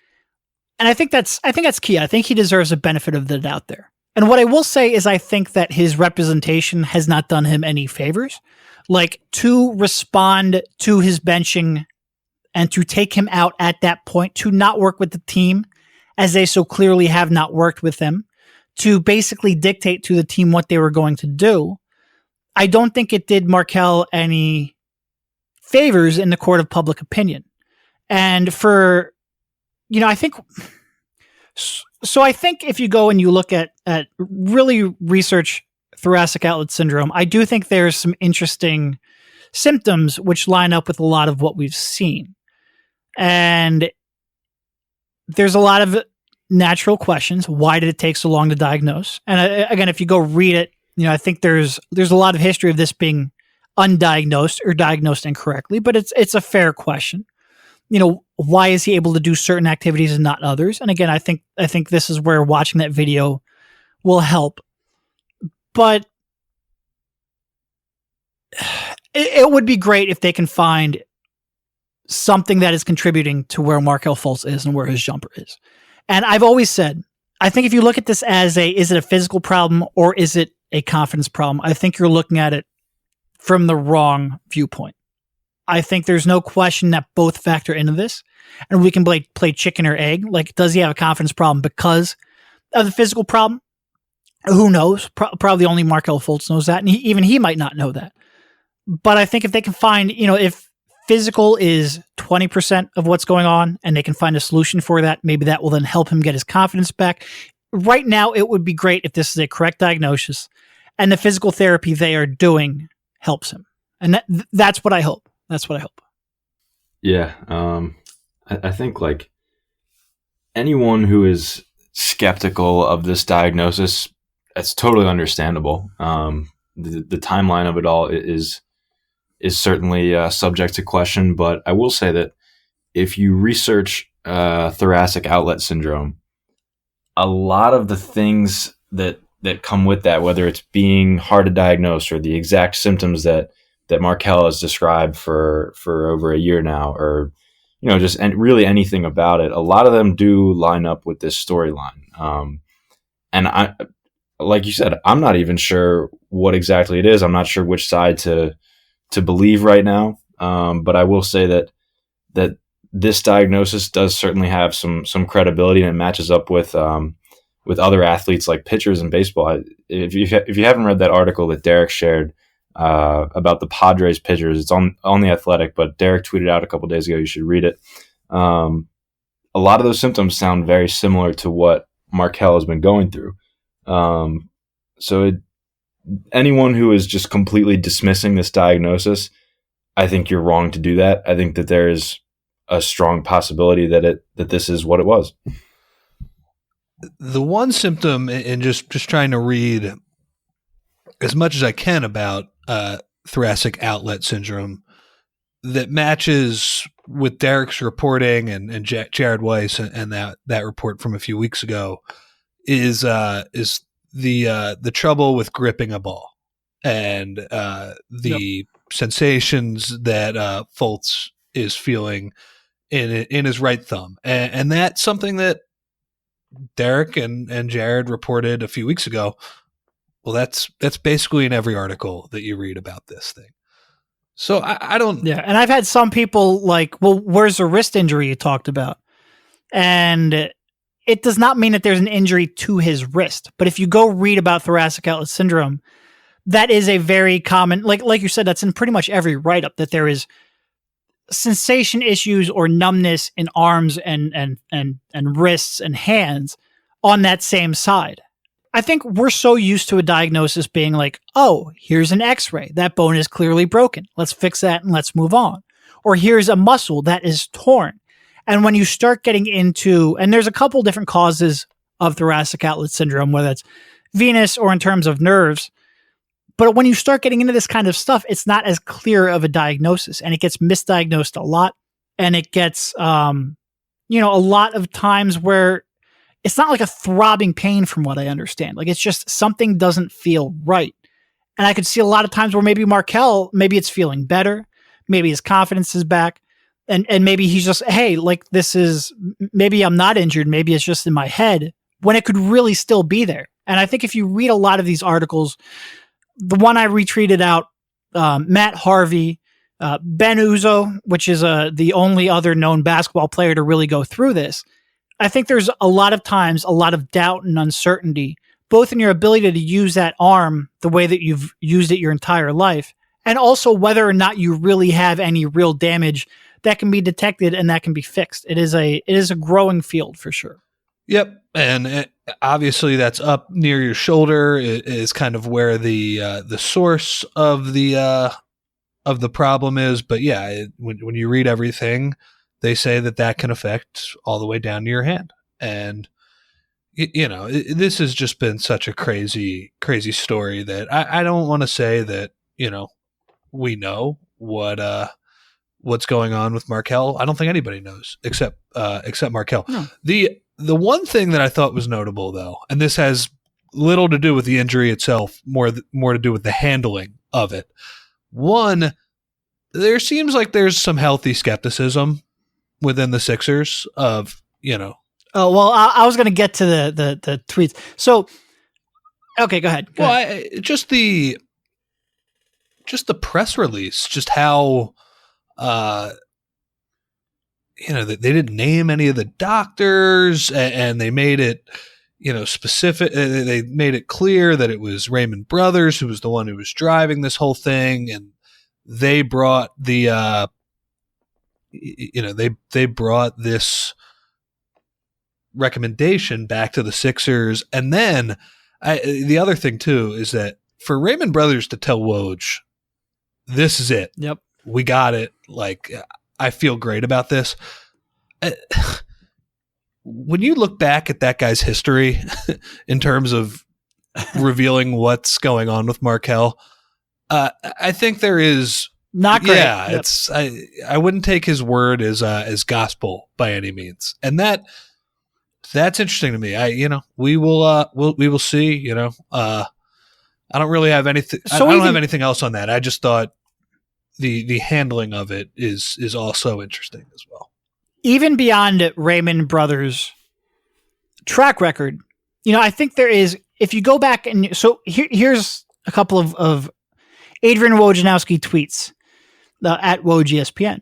[SPEAKER 1] And I think that's key. I think he deserves a benefit of the doubt there. And what I will say is I think that his representation has not done him any favors. Like, to respond to his benching and to take him out at that point, to not work with the team as they so clearly have not worked with him, to basically dictate to the team what they were going to do, I don't think it did Markelle any favors in the court of public opinion. And I think if you go and you look at really research thoracic outlet syndrome, I do think there's some interesting symptoms which line up with a lot of what we've seen. And there's a lot of natural questions. Why did it take so long to diagnose? And again, if you go read it, I think there's a lot of history of this being undiagnosed or diagnosed incorrectly, but it's a fair question. Why is he able to do certain activities and not others? And again, I think this is where watching that video will help. But it would be great if they can find something that is contributing to where Markelle Fultz is and where his jumper is. And I've always said, I think if you look at this as is it a physical problem or is it a confidence problem? I think you're looking at it from the wrong viewpoint. I think there's no question that both factor into this, and we can play chicken or egg. Like, does he have a confidence problem because of the physical problem? Who knows? Probably only Markelle Fultz knows that, and even he might not know that. But I think if they can find, if physical is 20% of what's going on and they can find a solution for that, maybe that will then help him get his confidence back. Right now, it would be great if this is a correct diagnosis and the physical therapy they are doing helps him. And that's what I hope. That's what I hope.
[SPEAKER 3] Yeah. I think like anyone who is skeptical of this diagnosis, that's totally understandable. The timeline of it all is certainly subject to question, but I will say that if you research thoracic outlet syndrome, a lot of the things that come with that, whether it's being hard to diagnose or the exact symptoms that Markelle has described for over a year now, or just really anything about it, a lot of them do line up with this storyline. And I, like you said, I'm not even sure what exactly it is. I'm not sure which side to believe right now. But I will say that this diagnosis does certainly have some credibility, and it matches up with other athletes like pitchers in baseball. If you haven't read that article that Derek shared about the Padres pitchers, it's on The Athletic, but Derek tweeted out a couple days ago. You should read it. A lot of those symptoms sound very similar to what Markelle has been going through. Anyone who is just completely dismissing this diagnosis, I think you're wrong to do that. I think that there is a strong possibility that this is what it was.
[SPEAKER 2] The one symptom, and just trying to read as much as I can about thoracic outlet syndrome that matches with Derek's reporting and Jared Weiss and that report from a few weeks ago is the trouble with gripping a ball and the sensations that Fultz is feeling in his right thumb, and that's something that Derek and Jared reported a few weeks ago. Well, that's basically in every article that you read about this thing. So I don't.
[SPEAKER 1] Yeah, and I've had some people like, well, where's the wrist injury you talked about? And it does not mean that there's an injury to his wrist. But if you go read about thoracic outlet syndrome, that is a very common, like you said, that's in pretty much every write-up, that there is sensation issues or numbness in arms and wrists and hands on that same side. I think we're so used to a diagnosis being like, oh, here's an x-ray. That bone is clearly broken. Let's fix that and let's move on. Or here's a muscle that is torn. And when you start getting into, and there's a couple different causes of thoracic outlet syndrome, whether it's venous or in terms of nerves. But when you start getting into this kind of stuff, it's not as clear of a diagnosis, and it gets misdiagnosed a lot. And it gets, a lot of times where it's not like a throbbing pain from what I understand. Like, it's just something doesn't feel right. And I could see a lot of times where maybe Markelle, maybe it's feeling better. Maybe his confidence is back. And maybe he's just, hey, like, this is, maybe I'm not injured. Maybe it's just in my head, when it could really still be there. And I think if you read a lot of these articles, the one I retweeted out, Matt Harvey, Ben Uzo, which is the only other known basketball player to really go through this. I think there's a lot of times, a lot of doubt and uncertainty, both in your ability to use that arm the way that you've used it your entire life, and also whether or not you really have any real damage that can be detected and that can be fixed. It is a growing field for sure.
[SPEAKER 2] Yep. And obviously that's up near your shoulder is kind of where the source of the problem is. But yeah, when you read everything, they say that can affect all the way down to your hand. And, this has just been such a crazy, crazy story that I don't want to say that, we know what's going on with Markelle. I don't think anybody knows except Markelle. No. The one thing that I thought was notable, though, and this has little to do with the injury itself, more to do with the handling of it. One, there seems like there's some healthy skepticism within the Sixers of, Oh,
[SPEAKER 1] well, I was going to get to the tweets. So, okay, go ahead.
[SPEAKER 2] Just the press release, just how They didn't name any of the doctors, and they made it, specific. They made it clear that it was Raymond Brothers who was the one who was driving this whole thing, and they brought the, they brought this recommendation back to the Sixers. And then the other thing too is that for Raymond Brothers to tell Woj, this is it.
[SPEAKER 1] Yep.
[SPEAKER 2] We got it. Like, I feel great about this. When you look back at that guy's history in terms of revealing what's going on with Markelle, I think there is
[SPEAKER 1] not great.
[SPEAKER 2] Yeah, yep. I wouldn't take his word as gospel by any means, and that's interesting to me. We will see. I don't really have anything. I don't have anything else on that. I just thought the handling of it is also interesting as well.
[SPEAKER 1] Even beyond Raymond Brothers' track record, I think there is. If you go back and here's a couple of Adrian Wojnarowski tweets at Woj ESPN.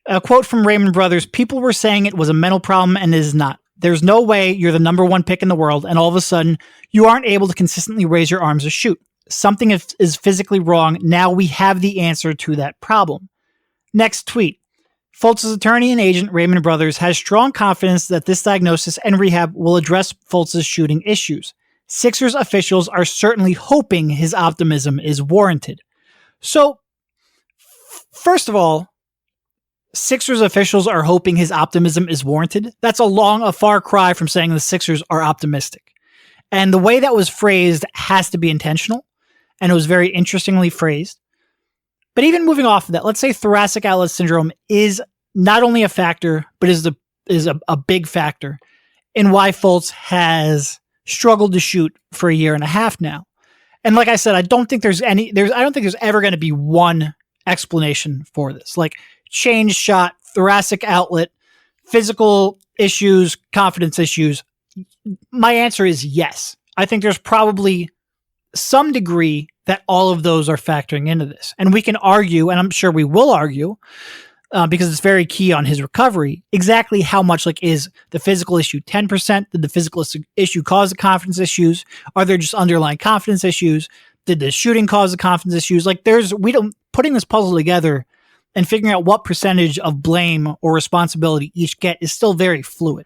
[SPEAKER 1] A quote from Raymond Brothers: "People were saying it was a mental problem, and it is not. There's no way you're the number one pick in the world, and all of a sudden you aren't able to consistently raise your arms or shoot. Something is physically wrong. Now we have the answer to that problem." Next tweet. Fultz's attorney and agent, Raymond Brothers, has strong confidence that this diagnosis and rehab will address Fultz's shooting issues. Sixers officials are certainly hoping his optimism is warranted. So, first of all, Sixers officials are hoping his optimism is warranted. That's a far cry from saying the Sixers are optimistic. And the way that was phrased has to be intentional, and it was very interestingly phrased. But even moving off of that, let's say thoracic outlet syndrome is not only a factor, but is a big factor in why Fultz has struggled to shoot for a year and a half now. And like I said, I don't think there's ever going to be one explanation for this. Like change shot, thoracic outlet, physical issues, confidence issues. My answer is yes. I think there's probably some degree that all of those are factoring into this. And we can argue, and I'm sure we will argue, because it's very key on his recovery, exactly how much is the physical issue 10%? Did the physical issue cause the confidence issues? Are there just underlying confidence issues? Did the shooting cause the confidence issues? Putting this puzzle together and figuring out what percentage of blame or responsibility each get is still very fluid.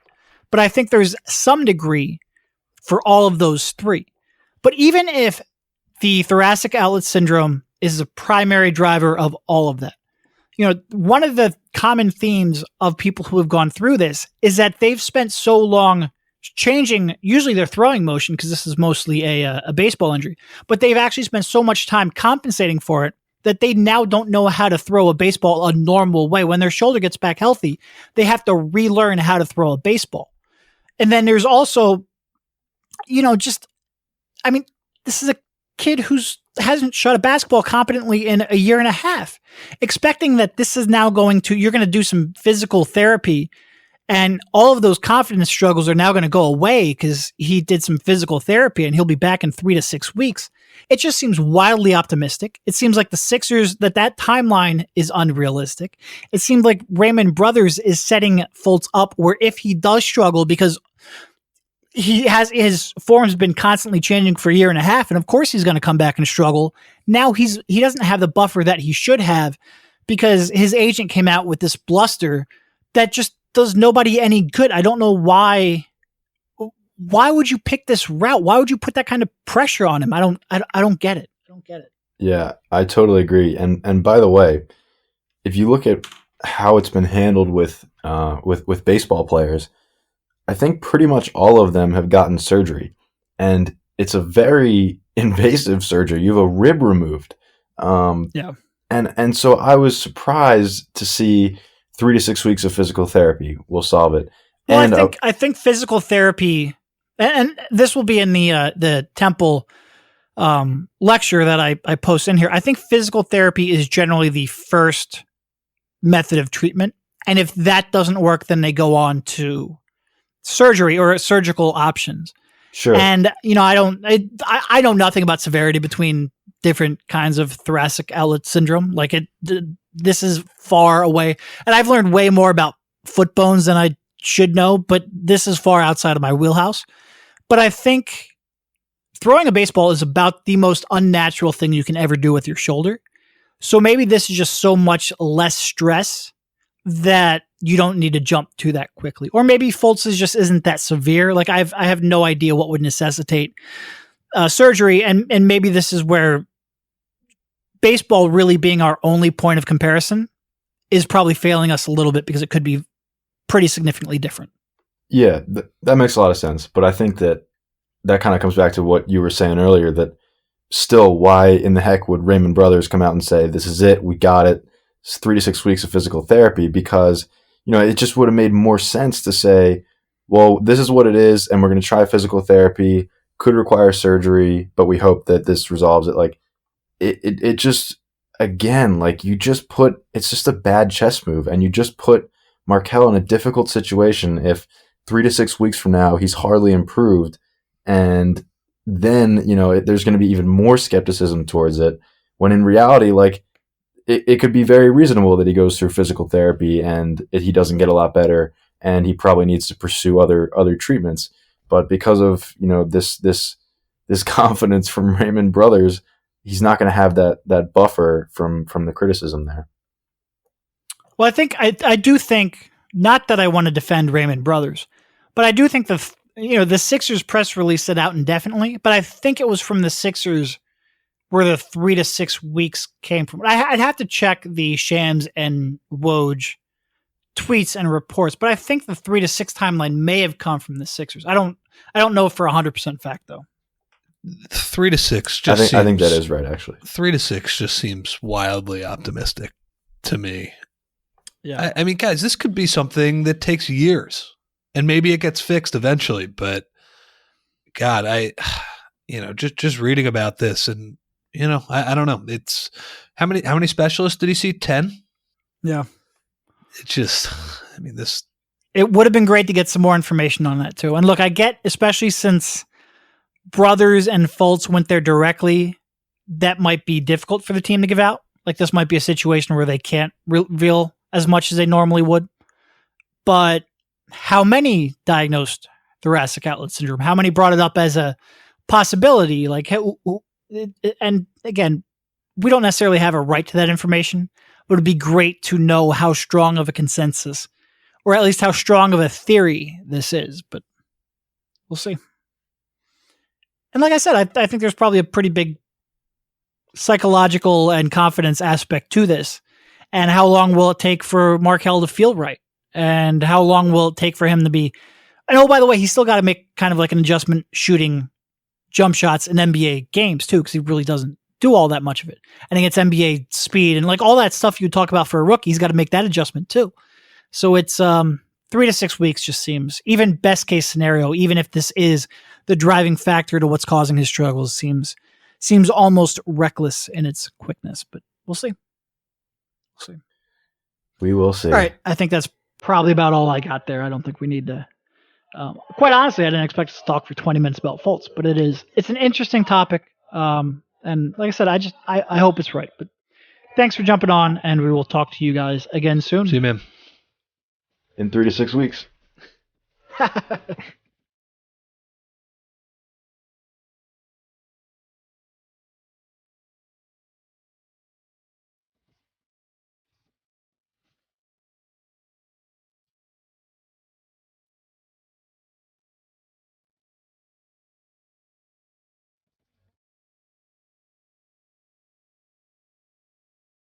[SPEAKER 1] But I think there's some degree for all of those three. But even if the thoracic outlet syndrome is the primary driver of all of that, one of the common themes of people who have gone through this is that they've spent so long changing usually their throwing motion, because this is mostly a baseball injury, but they've actually spent so much time compensating for it that they now don't know how to throw a baseball a normal way. When their shoulder gets back healthy, they have to relearn how to throw a baseball. And then there's also, this is a kid who hasn't shot a basketball competently in a year and a half. Expecting that this is now you're going to do some physical therapy and all of those confidence struggles are now going to go away because he did some physical therapy and he'll be back in 3 to 6 weeks. It just seems wildly optimistic. It seems like the Sixers, that timeline is unrealistic. It seems like Raymond Brothers is setting Fultz up where if he does struggle, because his form's been constantly changing for a year and a half, and of course he's going to come back and struggle. Now he doesn't have the buffer that he should have because his agent came out with this bluster that just does nobody any good. I don't know why. Why would you pick this route? Why would you put that kind of pressure on him? I don't get it. I don't get it.
[SPEAKER 3] Yeah, I totally agree. And by the way, if you look at how it's been handled with baseball players, I think pretty much all of them have gotten surgery, and it's a very invasive surgery. You have a rib removed.
[SPEAKER 1] Yeah.
[SPEAKER 3] And so I was surprised to see 3 to 6 weeks of physical therapy will solve it.
[SPEAKER 1] Well,
[SPEAKER 3] and
[SPEAKER 1] I think physical therapy, and this will be in the Temple lecture that I post in here. I think physical therapy is generally the first method of treatment, and if that doesn't work, then they go on to surgery or surgical options.
[SPEAKER 3] Sure.
[SPEAKER 1] And I know nothing about severity between different kinds of thoracic outlet syndrome. this is far away. And I've learned way more about foot bones than I should know, but this is far outside of my wheelhouse. But I think throwing a baseball is about the most unnatural thing you can ever do with your shoulder. So maybe this is just so much less stress that you don't need to jump to that quickly. Or maybe Fultz just isn't that severe. Like I have no idea what would necessitate surgery. And maybe this is where baseball really being our only point of comparison is probably failing us a little bit because it could be pretty significantly different.
[SPEAKER 3] Yeah, that makes a lot of sense. But I think that kind of comes back to what you were saying earlier, that still, why in the heck would Raymond Brothers come out and say, this is it, we got it, it's 3 to 6 weeks of physical therapy? Because, it just would have made more sense to say, well, this is what it is, and we're going to try physical therapy, could require surgery, but we hope that this resolves it. Like, it just, again, like, it's just a bad chess move, and you just put Markelle in a difficult situation if 3 to 6 weeks from now he's hardly improved, and then, there's going to be even more skepticism towards it, when in reality, like, it could be very reasonable that he goes through physical therapy and he doesn't get a lot better, and he probably needs to pursue other treatments. But because of, this confidence from Raymond Brothers, he's not going to have that buffer from the criticism there.
[SPEAKER 1] Well, I do think, not that I want to defend Raymond Brothers, but I do think the Sixers press release it out indefinitely, but I think it was from the Sixers where the 3 to 6 weeks came from. I'd have to check the Shams and Woj tweets and reports, but I think the 3 to 6 timeline may have come from the Sixers. I don't know for 100% fact though.
[SPEAKER 2] 3 to 6
[SPEAKER 3] I think that is right, actually.
[SPEAKER 2] 3 to 6 just seems wildly optimistic to me.
[SPEAKER 1] Yeah.
[SPEAKER 2] I mean, guys, this could be something that takes years, and maybe it gets fixed eventually, but God, just reading about this, and I don't know. It's how many specialists did he see? 10?
[SPEAKER 1] Yeah.
[SPEAKER 2] It's just, this.
[SPEAKER 1] It would have been great to get some more information on that too. And look, I get, especially since Brothers and Fultz went there directly, that might be difficult for the team to give out. Like, this might be a situation where they can't reveal as much as they normally would. But how many diagnosed thoracic outlet syndrome? How many brought it up as a possibility? Like, and again, we don't necessarily have a right to that information, but it'd be great to know how strong of a consensus, or at least how strong of a theory this is. But we'll see. And like I said, I think there's probably a pretty big psychological and confidence aspect to this. And how long will it take for Markelle to feel right? And how long will it take for him to be... And oh, by the way, he's still got to make kind of like an adjustment shooting jump shots in NBA games too, because he really doesn't do all that much of it. And against NBA speed and like all that stuff you talk about for a rookie, he's got to make that adjustment too. So it's 3 to 6 weeks just seems, even best case scenario, even if this is the driving factor to what's causing his struggles, seems almost reckless in its quickness. But we'll see.
[SPEAKER 3] We will see.
[SPEAKER 1] All right. I think that's probably about all I got there. I don't think we need to... quite honestly, I didn't expect us to talk for 20 minutes about Fultz, but it's an interesting topic. And like I said, I hope it's right, but thanks for jumping on, and we will talk to you guys again soon.
[SPEAKER 2] See you, man.
[SPEAKER 3] In 3 to 6 weeks.